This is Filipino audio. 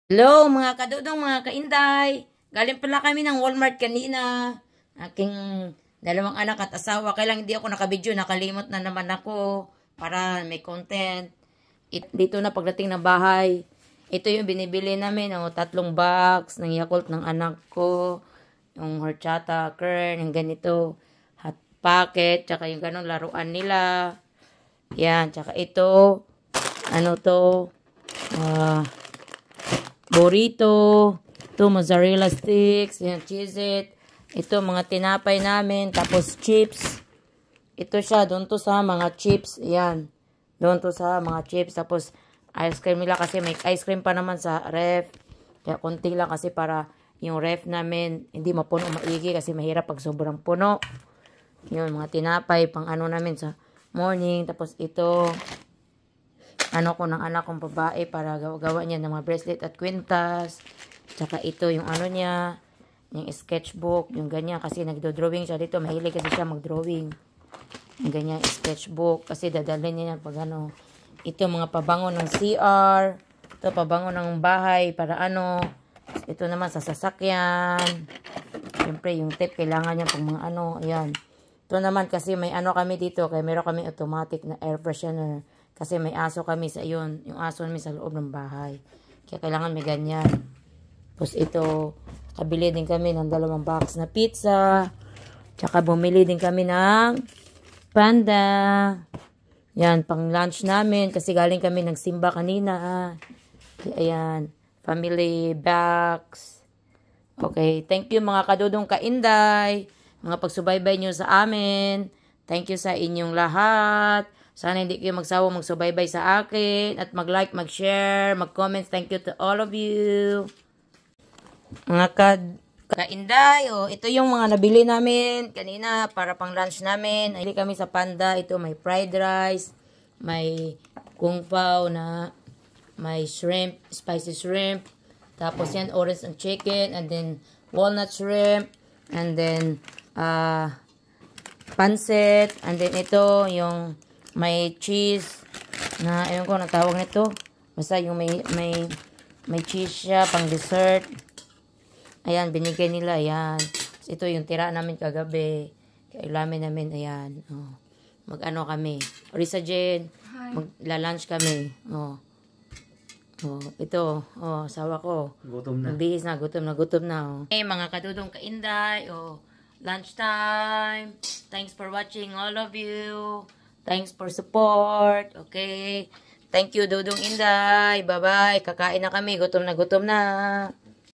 Hello mga kadudong, mga kainday. Galing pala kami ng Walmart kanina. Aking dalawang anak at asawa. Kailang hindi ako nakabidyo, nakalimot na naman ako para may content. Dito na pagdating ng bahay. Ito yung binibili namin, 3 box ng Yakult ng anak ko. Yung horchata, kern, yung ganito. Hot pocket, tsaka yung ganong laruan nila. Yan, tsaka ito. Ano to? Burrito, ito mozzarella sticks, yan, cheese it. Ito mga tinapay namin, tapos chips. Ito siya, doon to sa mga chips, yan. Doon to sa mga chips, tapos ice cream nila kasi may ice cream pa naman sa ref. Kaya konti lang kasi para yung ref namin hindi mapuno maigi kasi mahirap pag sobrang puno. Yun, mga tinapay, pang ano namin sa morning. Tapos ito, ano ko ng anak kong babae para gawa niya ng mga bracelet at kwintas. Tsaka ito yung ano niya, yung sketchbook, yung ganyan kasi nagdo-drawing siya dito. Mahilig kasi siya mag-drawing. Yung ganyan sketchbook kasi dadalhin niya pag ano. Ito mga pabango ng CR. Ito pabango ng bahay para ano. Ito naman sa sasakyan. Siyempre yung tape kailangan niya pang mga ano. Ayan. Ito naman kasi may ano kami dito. Kaya meron kami automatic na air freshener. Kasi may aso kami sa yun. Yung aso namin sa loob ng bahay. Kaya kailangan may ganyan. Tapos ito, kabili din kami ng 2 box na pizza. Tsaka bumili din kami ng panda. Yan, pang lunch namin. Kasi galing kami nagsimba kanina. Kaya ayan, family box. Okay, thank you mga kadudong kainday. Mga pagsubaybay nyo sa amin. Thank you sa inyong lahat. Sana hindi kayo magsawang magsubaybay sa akin. At mag-like, mag-share, mag-comment. Thank you to all of you. Mga kainday, ito yung mga nabili namin kanina para pang lunch namin. Nabili kami sa Panda. Ito may fried rice, may kung pao na may shrimp, spicy shrimp. Tapos yan, orange and chicken. And then walnut shrimp. And then pancit. And then ito yung may cheese na, ayun ko, natawag nito. Basta yung may cheese siya, pang dessert. Ayan, binigay nila, ayan. Ito yung tira namin kagabi. Kailamin namin, ayan. Mag-ano kami. Risa Jane, magla-lunch kami. Ito, sawa ko. Gutom na. Nagbihis na, gutom na. Hey, mga kadudong kainday, lunch time. Thanks for watching, all of you. Thanks for support. Okay. Thank you, Dudong Inday. Bye-bye. Kakain na kami. Gutom na.